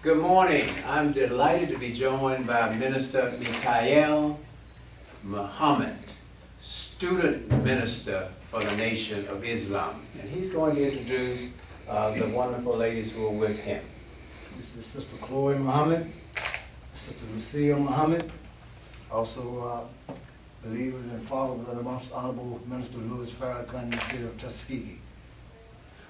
Good morning. I'm delighted to be joined by Minister Mikhail Muhammad, student minister for the Nation of Islam. And he's going to introduce the wonderful ladies who are with him. This is Sister Chloe Muhammad, Sister Lucia Muhammad, also believers and followers of the Most Honorable Minister Louis Farrakhan in the state of Tuskegee.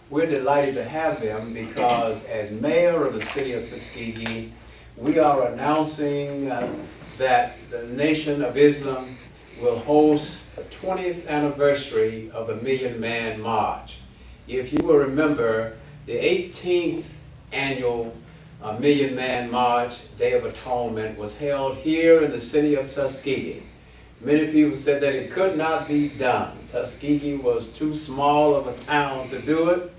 We're delighted to have them because as mayor of the city of Tuskegee, we are announcing that the Nation of Islam will host the 20th anniversary of the Million Man March. If you will remember, the 18th annual Million Man March, Day of Atonement, was held here in the city of Tuskegee. Many people said that it could not be done. Tuskegee was too small of a town to do it.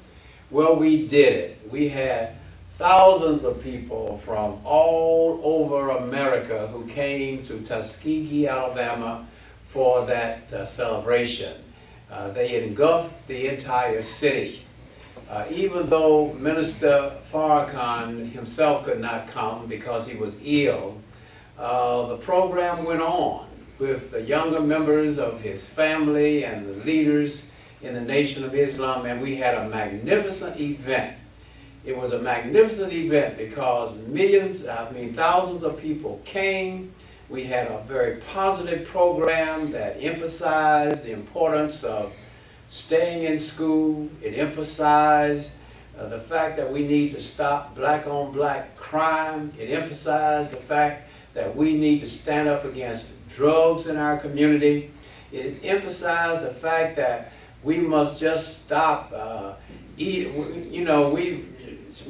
Well, we did it. We had thousands of people from all over America who came to Tuskegee, Alabama for that celebration. They engulfed the entire city. Even though Minister Farrakhan himself could not come because he was ill, the program went on with the younger members of his family and the leaders in the Nation of Islam, and we had a magnificent event. It was a magnificent event because thousands of people came. We had a very positive program that emphasized the importance of staying in school. It emphasized the fact that we need to stop black-on-black crime. It emphasized the fact that we need to stand up against drugs in our community. It emphasized the fact that we must just stop we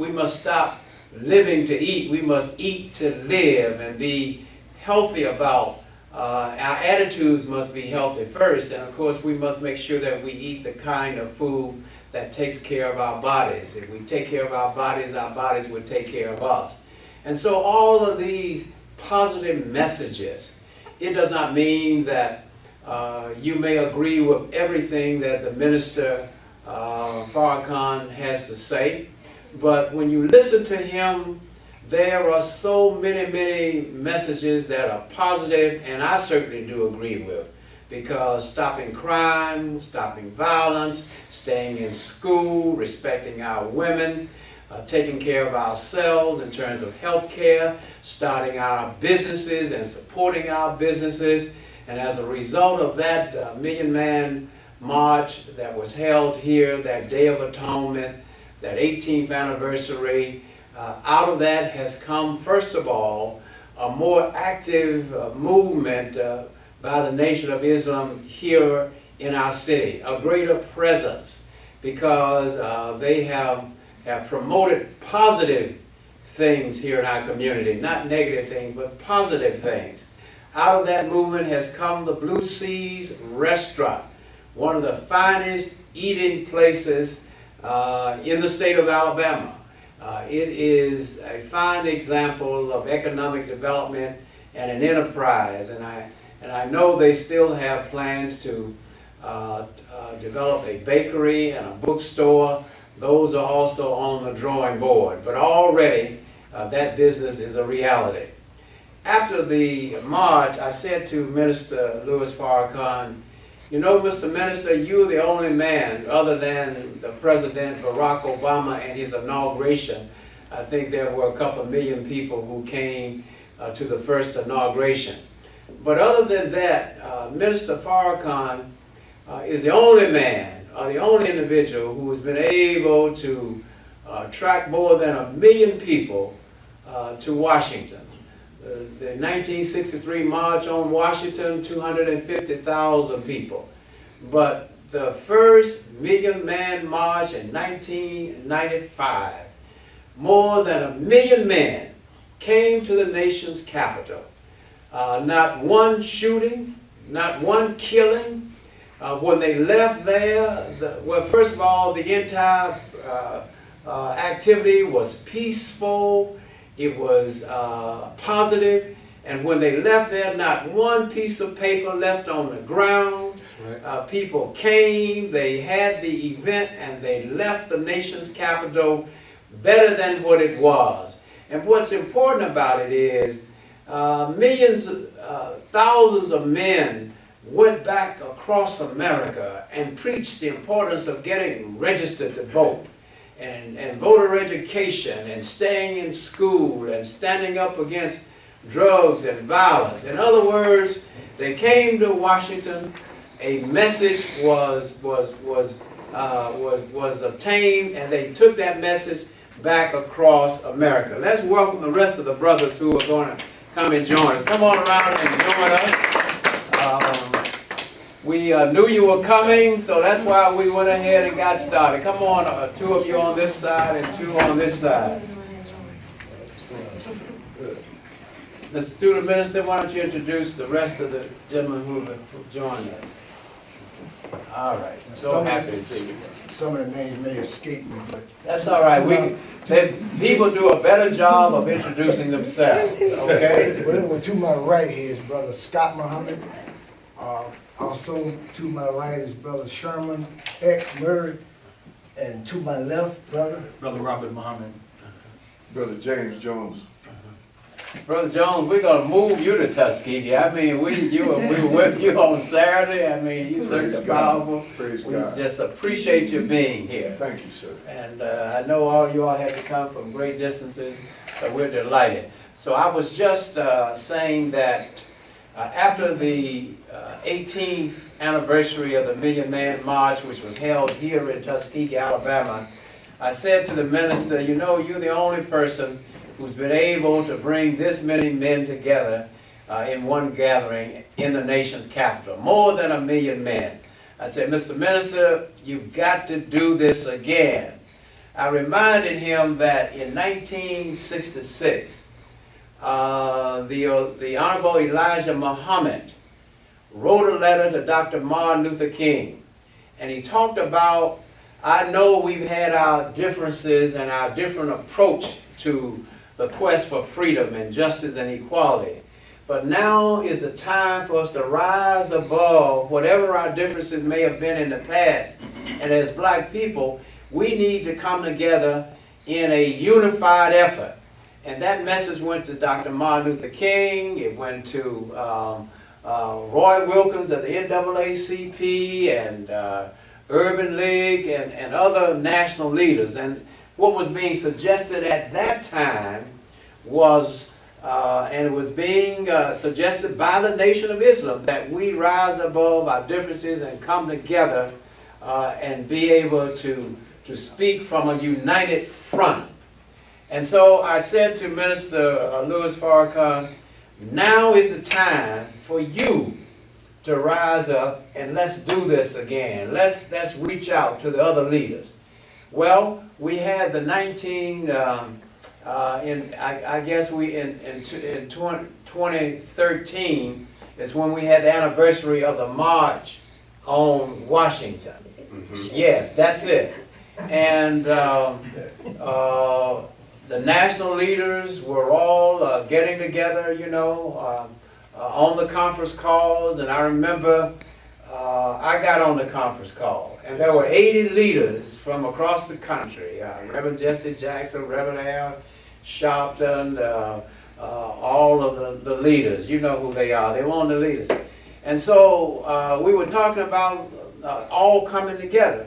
must stop living to eat. We must eat to live and be healthy about our attitudes must be healthy first, and of course we must make sure that we eat the kind of food that takes care of our bodies. If we take care of our bodies will take care of us. And so all of these positive messages, it does not mean that you may agree with everything that the Minister Farrakhan has to say, but when you listen to him, there are so many messages that are positive, and I certainly do agree with, because stopping crime, stopping violence, staying in school, respecting our women, taking care of ourselves in terms of health care, starting our businesses and supporting our businesses. And as a result of that Million Man March that was held here, that Day of Atonement, that 18th anniversary, out of that has come, first of all, a more active movement by the Nation of Islam here in our city, a greater presence, because they have promoted positive things here in our community, not negative things, but positive things. Out of that movement has come the Blue Seas Restaurant, one of the finest eating places in the state of Alabama. It is a fine example of economic development and an enterprise, and I know they still have plans to develop a bakery and a bookstore. Those are also on the drawing board, but already that business is a reality. After the march, I said to Minister Louis Farrakhan, you know, Mr. Minister, you're the only man, other than the President Barack Obama and his inauguration. I think there were a couple of million people who came to the first inauguration. But other than that, Minister Farrakhan is the only man, or the only individual who has been able to attract more than 1 million people to Washington. The 1963 March on Washington, 250,000 people. But the first Million Man March in 1995, more than 1 million men came to the nation's capital. Not one shooting, not one killing. When they left there, first of all, the entire activity was peaceful. It was positive, and when they left there, not one piece of paper left on the ground. Right. People came, they had the event, and they left the nation's capital better than what it was. And what's important about it is thousands of men went back across America and preached the importance of getting registered to vote, and voter education, and staying in school, and standing up against drugs and violence. In other words, they came to Washington, a message was obtained, and they took that message back across America. Let's welcome the rest of the brothers who are going to come and join us. Come on around and join us. We knew you were coming, so that's why we went ahead and got started. Come on, two of you on this side and two on this side. Mr. Student Minister, why don't you introduce the rest of the gentlemen who have joined us? All right, so happy to see you. Some of the names may escape me, but That's all right. People do a better job of introducing themselves, okay? well, to my right here is Brother Scott Muhammad. Also to my right is Brother Sherman X. Murray. And to my left, Brother Robert Muhammad. Brother James Jones. Brother Jones, we're gonna move you to Tuskegee. I mean, we were with you on Saturday. I mean, you such a powerful. Praise We God. just appreciate you being here. Thank you, sir. And I know all you all had to come from great distances, so we're delighted. So I was just saying that after the 18th anniversary of the Million Man March, which was held here in Tuskegee, Alabama, I said to the minister, you know, you're the only person who's been able to bring this many men together in one gathering in the nation's capital, more than 1 million men. I said, Mr. Minister, you've got to do this again. I reminded him that in 1966, the Honorable Elijah Muhammad wrote a letter to Dr. Martin Luther King, and he talked about, I know we've had our differences and our different approach to the quest for freedom and justice and equality, but now is the time for us to rise above whatever our differences may have been in the past. And as black people, we need to come together in a unified effort. And that message went to Dr. Martin Luther King, it went to Roy Wilkins of the NAACP and Urban League and other national leaders. And what was being suggested at that time was, and it was being suggested by the Nation of Islam, that we rise above our differences and come together and be able to speak from a united front. And so I said to Minister Louis Farrakhan, now is the time for you to rise up and let's do this again. Let's reach out to the other leaders. Well, we had the 2013 is when we had the anniversary of the March on Washington. Yes, that's it. And the national leaders were all getting together, you know, on the conference calls. And I remember I got on the conference call, and there were 80 leaders from across the country. Reverend Jesse Jackson, Reverend Al Sharpton, all of the leaders. You know who they are. They were on the leaders. And so we were talking about all coming together.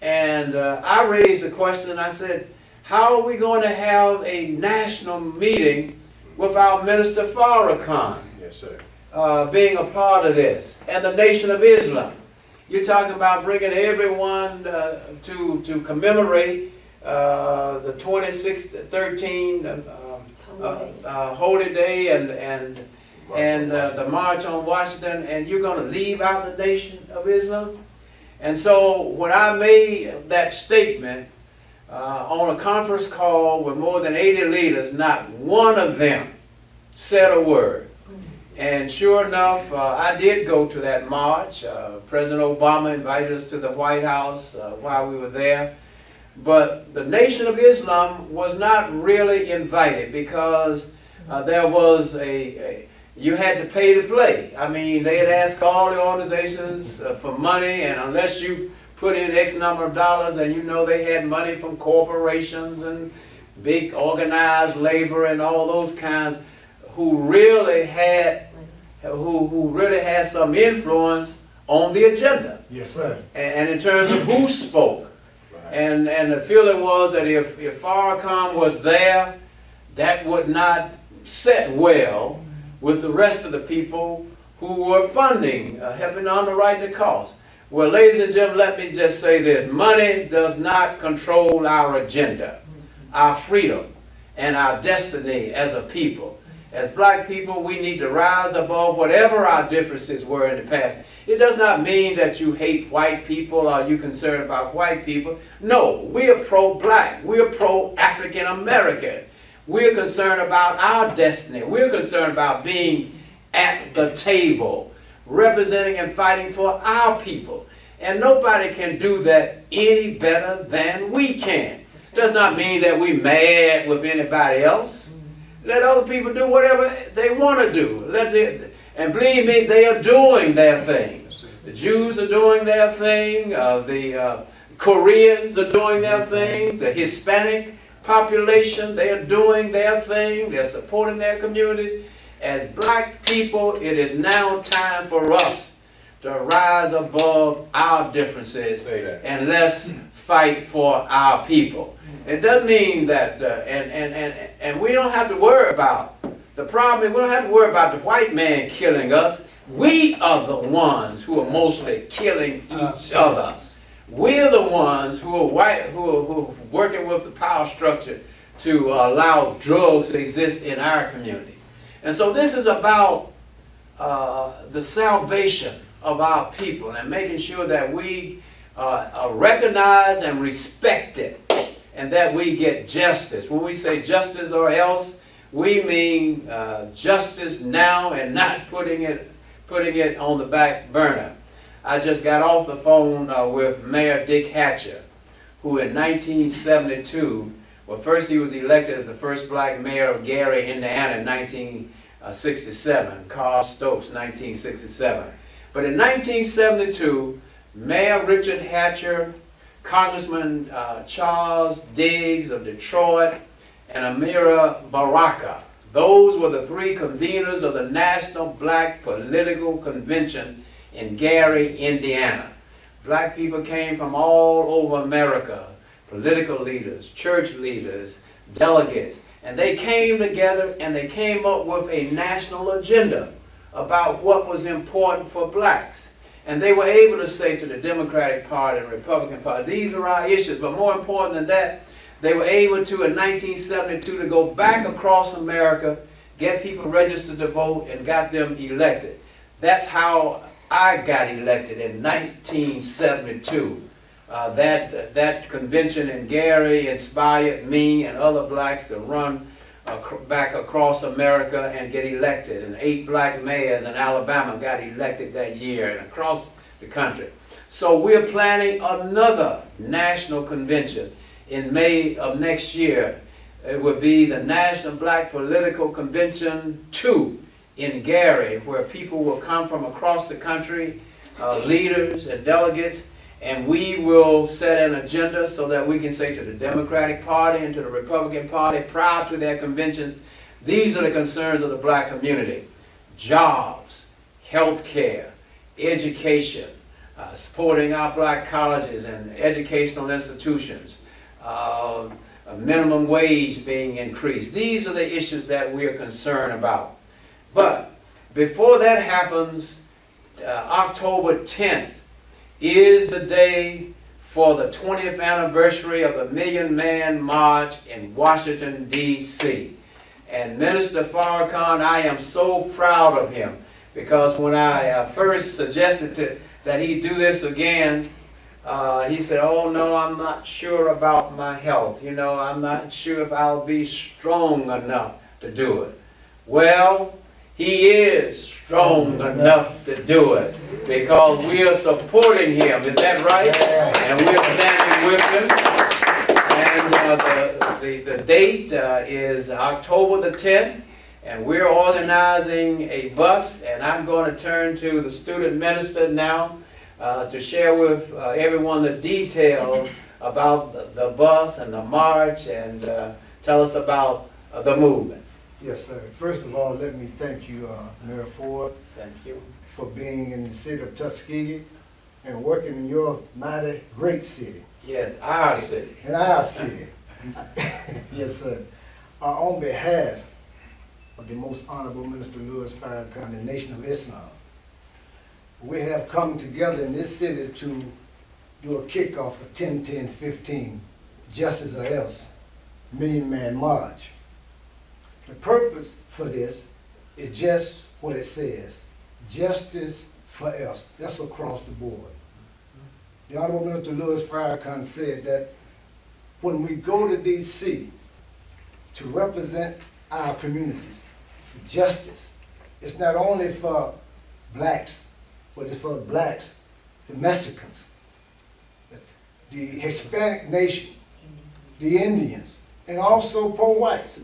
And I raised a question. I said, how are we going to have a national meeting without Minister Farrakhan? Yes, sir. Being a part of this, and the Nation of Islam. You're talking about bringing everyone to commemorate the 2013 Holy Day and the March on Washington, and you're going to leave out the Nation of Islam? And so when I made that statement on a conference call with more than 80 leaders, not one of them said a word. And sure enough, I did go to that march. President Obama invited us to the White House while we were there. But the Nation of Islam was not really invited because there was you had to pay to play. I mean, they had asked all the organizations for money, and unless you put in X number of dollars, and you know they had money from corporations and big organized labor and all those kinds, who really had some influence on the agenda. Yes, sir. And in terms of who spoke. And the feeling was that if Farrakhan was there, that would not set well with the rest of the people who were funding, helping to underwrite the cost. Well, ladies and gentlemen, let me just say this. Money does not control our agenda, our freedom, and our destiny as a people. As black people, we need to rise above whatever our differences were in the past. It does not mean that you hate white people or you're concerned about white people. No, we are pro-black. We are pro-African American. We're concerned about our destiny. We're concerned about being at the table, representing and fighting for our people. And nobody can do that any better than we can. Does not mean that we're mad with anybody else. Let other people do whatever they want to do. And believe me, they are doing their thing. The Jews are doing their thing. The Koreans are doing their things. The Hispanic population, they are doing their thing. They're supporting their communities. As black people, it is now time for us to rise above our differences and let's fight for our people. It doesn't mean that, and we don't have to worry about, the problem is we don't have to worry about the white man killing us. We are the ones who are mostly killing each other. We're the ones who are working with the power structure to allow drugs to exist in our community. And so this is about the salvation of our people and making sure that we recognize and respect it and that we get justice. When we say justice or else, we mean justice now and not putting it on the back burner. I just got off the phone with Mayor Dick Hatcher, who in 1972, well, first he was elected as the first black mayor of Gary, Indiana in 1967, Carl Stokes, 1967. But in 1972, Mayor Richard Hatcher, Congressman Charles Diggs of Detroit, and Amira Baraka, those were the three conveners of the National Black Political Convention in Gary, Indiana. Black people came from all over America, political leaders, church leaders, delegates, and they came together and they came up with a national agenda about what was important for blacks. And they were able to say to the Democratic Party and Republican Party, these are our issues, but more important than that, they were able to, in 1972, to go back across America, get people registered to vote, and got them elected. That's how I got elected in 1972. That convention in Gary inspired me and other blacks to run back across America and get elected. And 8 black mayors in Alabama got elected that year and across the country. So we're planning another national convention in May of next year. It would be the National Black Political Convention 2 in Gary, where people will come from across the country, leaders and delegates, and we will set an agenda so that we can say to the Democratic Party and to the Republican Party prior to their convention, these are the concerns of the black community: jobs, health care, education, supporting our black colleges and educational institutions, minimum wage being increased. These are the issues that we are concerned about. But before that happens, October 10th is the day for the 20th anniversary of the Million Man March in Washington, D.C. And Minister Farrakhan, I am so proud of him, because when I first suggested that he do this again, he said, oh no, I'm not sure about my health. You know, I'm not sure if I'll be strong enough to do it. Well, he is strong enough to do it, because we are supporting him. Is that right? And we are standing with him. And the date is October the 10th. And we're organizing a bus. And I'm going to turn to the student minister now to share with everyone the details about the bus and the march, and tell us about the movement. Yes, sir. First of all, let me thank you, Mayor Ford, Thank you. for being in the city of Tuskegee and working in your mighty great city, Yes, our city. in our city. Yes, sir. On behalf of the Most Honorable Minister Louis Farrakhan, the Nation of Islam, we have come together in this city to do a kickoff of 10-10-15, Justice or Else, Million Man March. The purpose for this is just what it says, justice for else. That's across the board. The Honorable Minister Louis Farrakhan said that when we go to D.C. to represent our communities for justice, it's not only for blacks, but it's for blacks, the Mexicans, the Hispanic nation, the Indians, and also poor whites.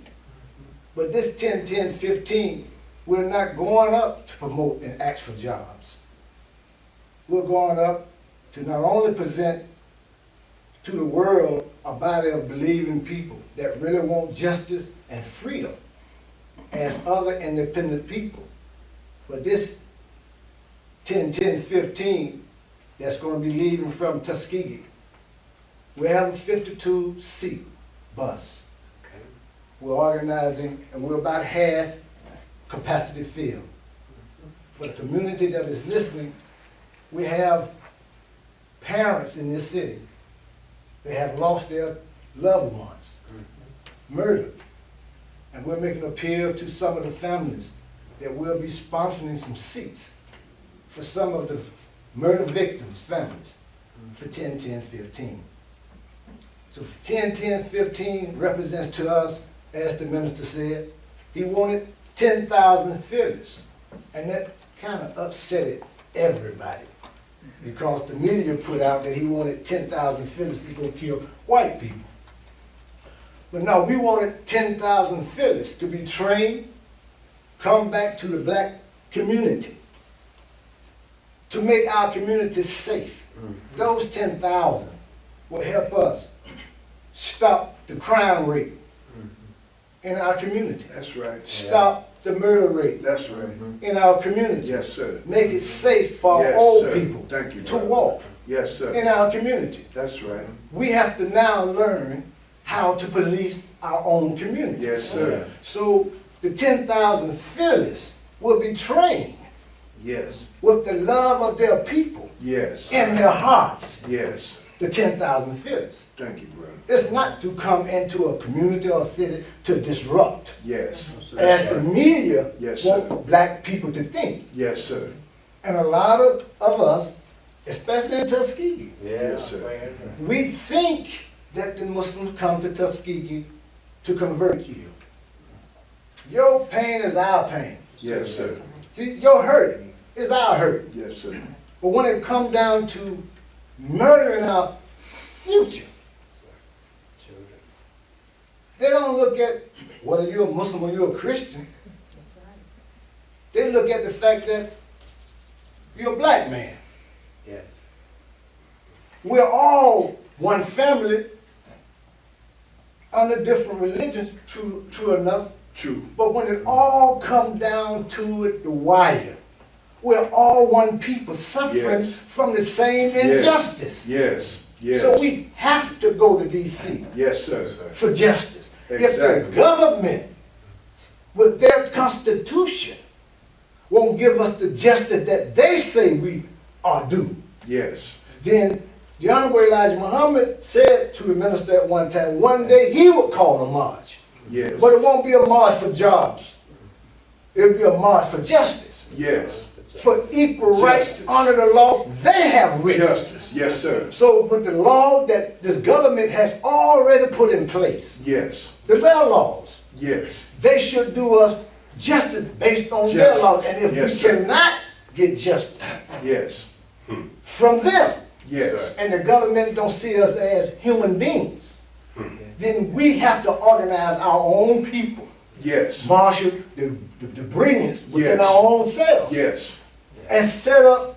But this 10-10-15, we're not going up to promote and ask for jobs. We're going up to not only present to the world a body of believing people that really want justice and freedom as other independent people, but this 10-10-15 that's going to be leaving from Tuskegee, we have a 52-seat bus. We're organizing, and we're about half capacity filled. For the community that is listening, we have parents in this city. They have lost their loved ones, murdered. And we're making an appeal to some of the families that we'll be sponsoring some seats for some of the murder victims' families for 10-10-15. So 10-10-15 represents to us, as the minister said, he wanted 10,000 fearless. And that kind of upset everybody, because the media put out that he wanted 10,000 fearless to go kill white people. But no, we wanted 10,000 fearless to be trained, come back to the black community, to make our community safe. Those 10,000 will help us stop the crime rate in our community. That's right. Stop the murder rate That's right. in our community. Yes, sir. Make it safe for Yes, old sir. people Thank you, to brother. walk Yes, sir. in our community. That's right. We have to now learn how to police our own community. Yes, sir. So the 10,000 fearless will be trained Yes. with the love of their people Yes. in their hearts. Yes. The 10,000 fearless. Thank you, brother. It's not to come into a community or city to disrupt, Yes. as the media Yes, sir. want black people to think. Yes, sir. And a lot of us, especially in Tuskegee, Yes, sir. we think that the Muslims come to Tuskegee to convert you. Your pain is our pain. Yes, sir. See, your hurt is our hurt. Yes, sir. But when it comes down to murdering our future, they don't look at whether you're a Muslim or you're a Christian. They look at the fact that you're a black man. Yes. We're all one family under different religions, true enough. True. But when it all comes down to it, the wire, we're all one people suffering Yes. from the same injustice. Yes. Yes. So we have to go to D.C. Yes, sir. for justice. If the Exactly. government, with their constitution, won't give us the justice that they say we are due, Yes. then the Honorable Elijah Muhammad said to the minister at one time, one day he would call a march. Yes. But it won't be a march for jobs. It'll be a march for justice. Yes. For equal rights Justice. under the law they have written. Justice. Yes, sir. So with the law that this government has already put in place, Yes. the their laws, Yes. they should do us justice based on their Justice. laws. And if Yes, we sir. cannot get justice Yes. from them, Yes. and the government don't see us as human beings, then we have to organize our own people, Yes. marshal the brilliance within Yes. our own selves, Yes. and set up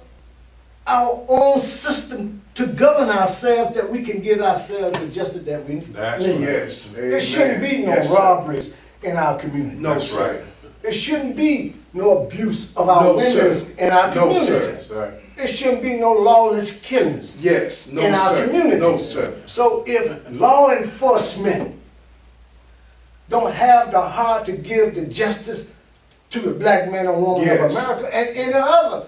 our own system to govern ourselves, that we can get ourselves the justice that we need. That's need. Yes. There shouldn't be no Yes, sir. robberies in our community. No, That's sir. right. There shouldn't be no abuse of our No, women sir. in our No, community. sir. That's right. There shouldn't be no lawless killings Yes. No, in our sir. community. No, sir. So if law enforcement don't have the heart to give the justice to the black man or woman Yes. of America and any other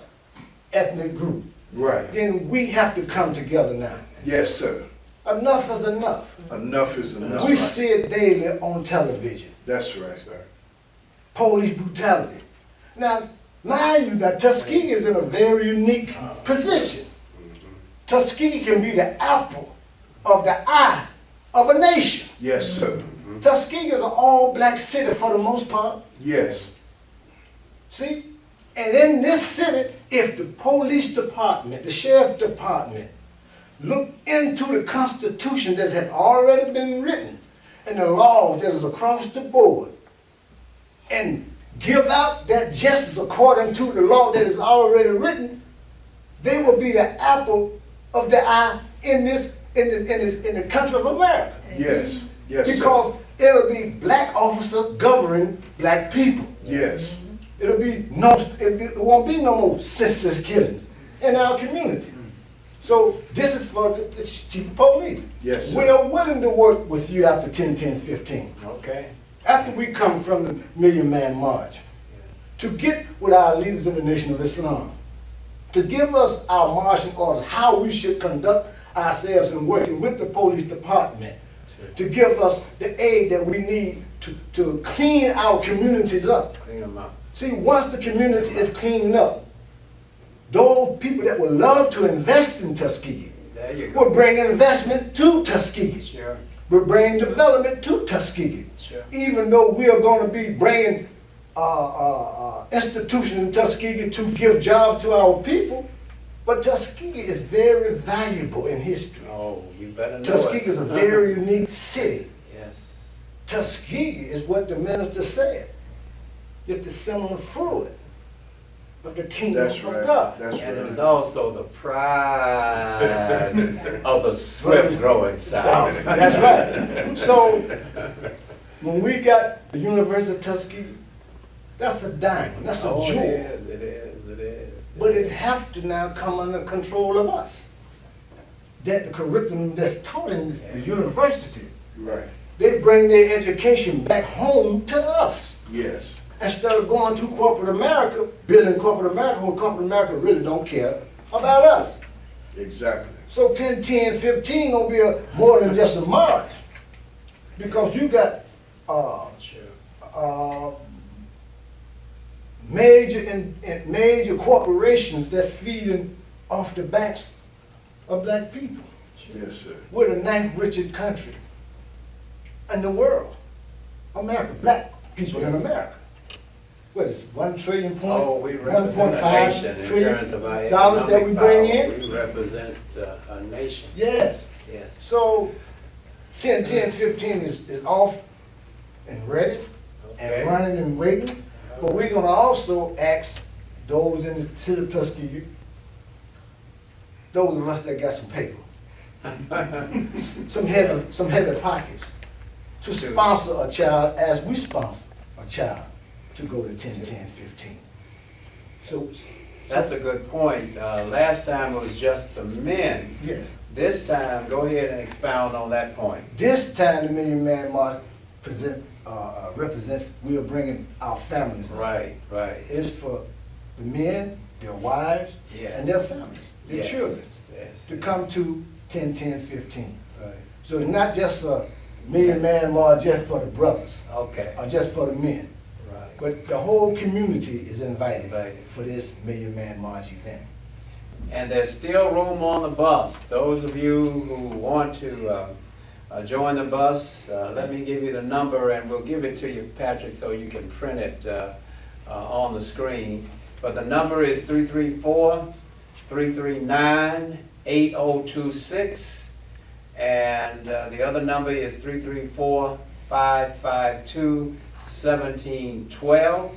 ethnic group, Right. then we have to come together now. Yes, sir. Enough is enough. Enough is enough. We see it daily on television. That's right, sir. Police brutality. Now, mind you, that Tuskegee is in a very unique position. Tuskegee can be the apple of the eye of a nation. Yes, sir. Tuskegee is an all-black city for the most part. Yes. See? And in this city, if the police department, the sheriff department, look into the Constitution that had already been written and the laws that is across the board and give out that justice according to the law that is already written, they will be the apple of the eye in the country of America. Yes. Yes, sir. Because it'll be black officers governing black people. Yes. It won't be no more senseless killings in our community. So this is for the chief of police. Yes, sir. We are willing to work with you after 10-10-15. Okay. After we come from the Million Man March, to get with our leaders in the Nation of Islam, to give us our marching orders, how we should conduct ourselves in working with the police department, to give us the aid that we need to clean our communities up. Clean them up. See, once the community is cleaned up, those people that would love to invest in Tuskegee There you go. will bring investment to Tuskegee. Sure. Will bring development to Tuskegee. Sure. Even though we are going to be bringing institutions in Tuskegee to give jobs to our people, but Tuskegee is very valuable in history. Oh, you better know Tuskegee it. is a very unique city. Yes. Tuskegee is what the minister said. It's the seminal fluid of the kingdom That's of right. God. That's And it is right. also the pride of the swift growing South. That's right. So when we got the University of Tuskegee, that's a diamond, that's a Oh, jewel. it is, it is, it is. But it have to now come under control of us. That the curriculum that's taught in the university, Right. they bring their education back home to us. Yes. Instead of going to corporate America, building corporate America, when corporate America really don't care about us. Exactly. So 10-10-15 gonna be more than just a march. Because you got Sure. major corporations that feeding off the backs of black people. Yes, sir. We're the ninth richest country in the world. America, black people in America. What is it, 1 trillion point? Oh, we represent a 1.5 nation in trillion terms of our dollars that we economic bring power. in? We represent a nation. Yes. Yes. So 10-10-15 is off and ready Okay. and running and waiting. But we're gonna also ask those in the city of Tuskegee, those of us that got some paper, some heavy pockets, to sponsor a child as we sponsor a child to go to 10-10-15. So, That's a good point. Last time it was just the men. yes, This time, go ahead and expound on that point. this time the Million Man March represents, we are bringing our families. Right, right. It's for the men, their wives, Yes. and their families, their Yes, children, Yes. to come to 10-10-15. Right. So it's not just a Million Man March just for the brothers, Okay. or just for the men, Right. but the whole community is invited Invited. for this Million Man March event. And there's still room on the bus. Those of you who want to join the bus, let me give you the number, and we'll give it to you, Patrick, so you can print it on the screen. But the number is 334-339-8026, and the other number is 334-552-1712,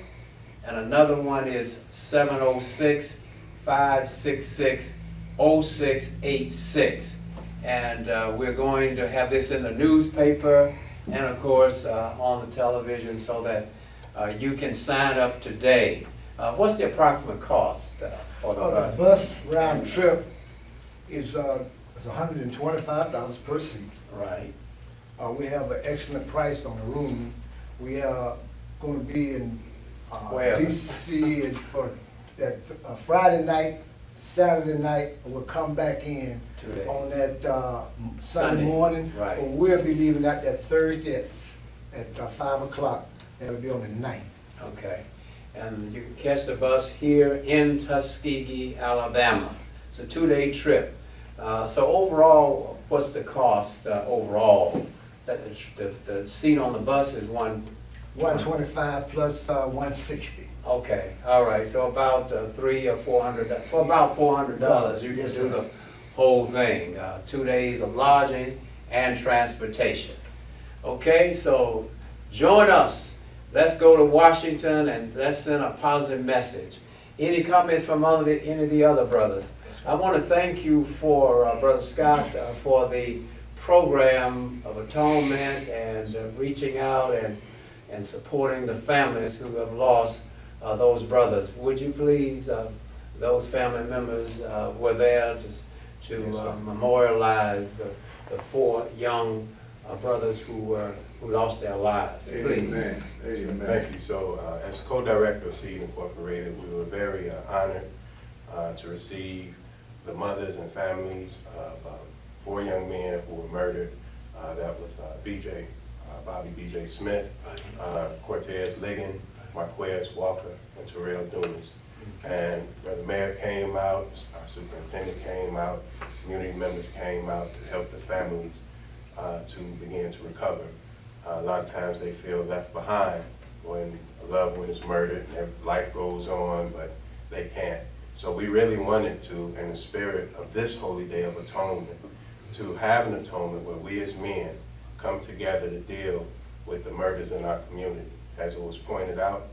and another one is 706-566 0686. And we're going to have this in the newspaper and of course on the television so that you can sign up today. What's the approximate cost for the bus? The bus round trip is $125 per seat. Right. We have an excellent price on the room. We are going to be in Where? DC and for that Friday night, Saturday night. We'll come back in 2 days. on that Sunday Sunday morning. right. But we'll be leaving out that Thursday at 5 o'clock. That'll be on the 9th. Okay. And you can catch the bus here in Tuskegee, Alabama. It's a 2-day trip. So overall, what's the cost overall? The seat on the bus is $125 plus $160. Okay, all right. So about $300 or $400. For about $400, you can Yes, do sir. the whole thing. 2 days of lodging and transportation. Okay, so join us. Let's go to Washington and let's send a positive message. Any comments from any of the other brothers? I want to thank you for, Brother Scott, for the program of Atonement and reaching out and supporting the families who have lost those brothers. Would you please, those family members were there to memorialize the 4 young brothers who lost their lives. Please. Amen. Amen. Thank you. So, as co-director of Seed Incorporated, we were very honored to receive the mothers and families of 4 young men who were murdered. That was Bobby B.J. Smith, Cortez Ligon, Marquez Walker, and Terrell Dumas. And the mayor came out, our superintendent came out, community members came out to help the families to begin to recover. A lot of times they feel left behind when a loved one is murdered and life goes on, but they can't. So we really wanted to, in the spirit of this holy day of atonement, to have an atonement where we as men come together to deal with the murders in our community. As it was pointed out,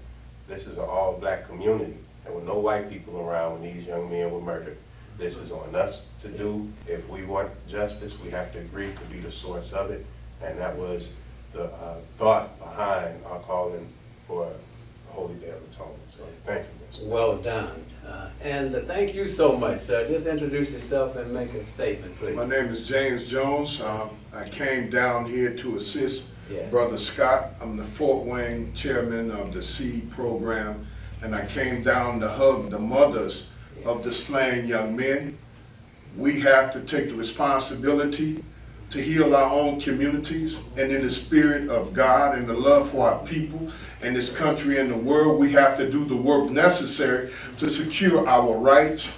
this is an all-black community. There were no white people around when these young men were murdered. This is on us to do. If we want justice, we have to agree to be the source of it. And that was the thought behind our calling for a Holy Day of Atonement. So thank you, Mr. Well done. And thank you so much, sir. Just introduce yourself and make a statement, please. My name is James Jones. I came down here to assist Yeah. Brother Scott. I'm the Fort Wayne chairman of the SEED program, and I came down to hug the mothers of the slain young men. We have to take the responsibility to heal our own communities, and in the spirit of God and the love for our people and this country and the world, we have to do the work necessary to secure our rights,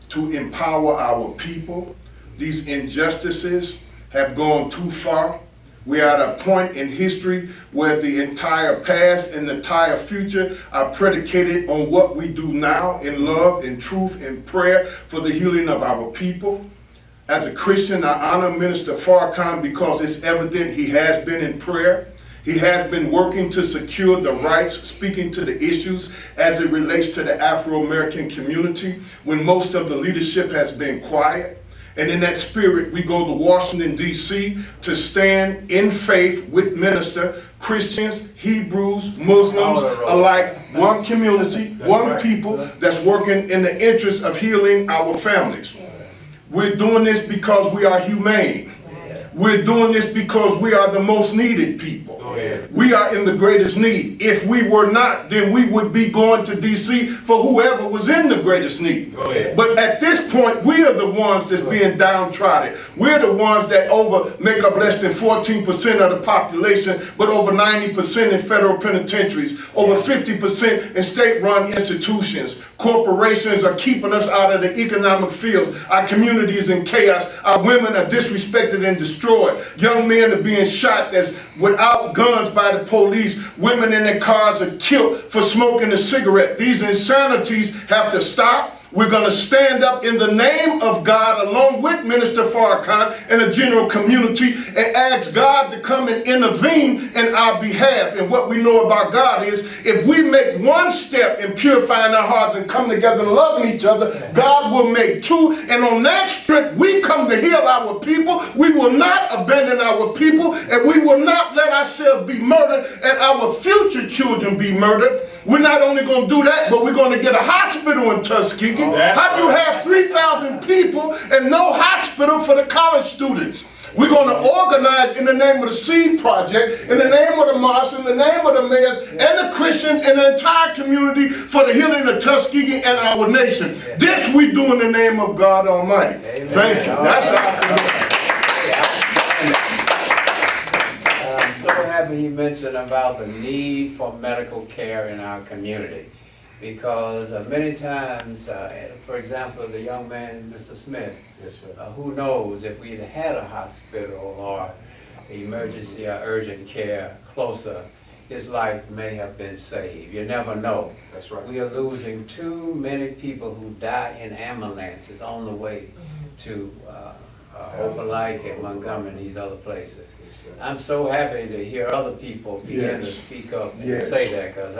to empower our people. These injustices have gone too far. We are at a point in history where the entire past and the entire future are predicated on what we do now in love, in truth, in prayer for the healing of our people. As a Christian, I honor Minister Farrakhan because it's evident he has been in prayer. He has been working to secure the rights, speaking to the issues as it relates to the Afro-American community when most of the leadership has been quiet. And in that spirit, we go to Washington, D.C. to stand in faith with minister, Christians, Hebrews, Muslims, alike, one community, one people that's working in the interest of healing our families. We're doing this because we are humane. We're doing this because we are the most needed people. We are in the greatest need. If we were not, then we would be going to D.C. for whoever was in the greatest need. But at this point, we are the ones that's being downtrodden. We're the ones that make up less than 14% of the population, but over 90% in federal penitentiaries, over 50% in state-run institutions. Corporations are keeping us out of the economic fields. Our community is in chaos. Our women are disrespected and destroyed. Young men are being shot without guns by the police. Women in their cars are killed for smoking a cigarette. These insanities have to stop. We're going to stand up in the name of God along with Minister Farrakhan and the general community and ask God to come and intervene in our behalf. And what we know about God is if we make one step in purifying our hearts and come together and loving each other, God will make two. And on that strength, we come to heal our people. We will not abandon our people, and we will not let ourselves be murdered and our future children be murdered. We're not only going to do that, but we're going to get a hospital in Tuskegee. How do you have 3,000 people and no hospital for the college students? We're going to organize in the name of the Seed Project, in the name of the mosques, in the name of the mayors and the Christians and the entire community for the healing of Tuskegee and our nation. This we do in the name of God Almighty. Amen. Thank you. That's our commitment. I'm so happy he mentioned about the need for medical care in our community. Because many times, for example, the young man, Mr. Smith, Yes, sir. who knows if we'd had a hospital or emergency or urgent care closer, his life may have been saved. You never know. That's right. We are losing too many people who die in ambulances on the way to Opelika and Montgomery and these other places. I'm so happy to hear other people begin to speak up and say that, because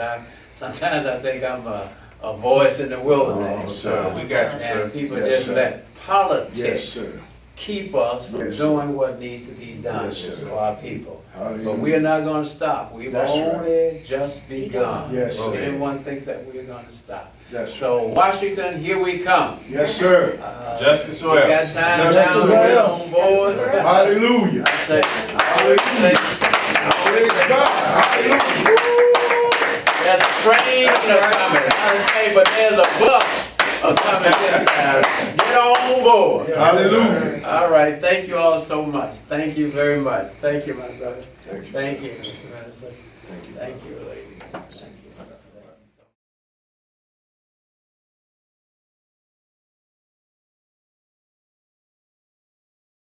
sometimes I think I'm a voice in the wilderness. Oh, sir. We got you, sir. And people Yes, just sir. let politics Yes, sir. keep us from Yes, doing what needs to be done Yes, sir. for our people. Hallelujah. But we are not going to stop. We've That's only just begun. Yes, If sir. anyone thinks that we're going to stop. That's So Washington, here we come. Yes, sir. Justice We Oil. got time Justice down Oil. on board. Hallelujah. I always say, Praise God. Hallelujah. there's a train coming. Hey, but there's a bus coming this time. Get on board. Hallelujah. All right. Thank you all so much. Thank you very much. Thank you, my brother. Thank you. Thank you, Mr. Minister. Thank you. Thank you, ladies. Thank you.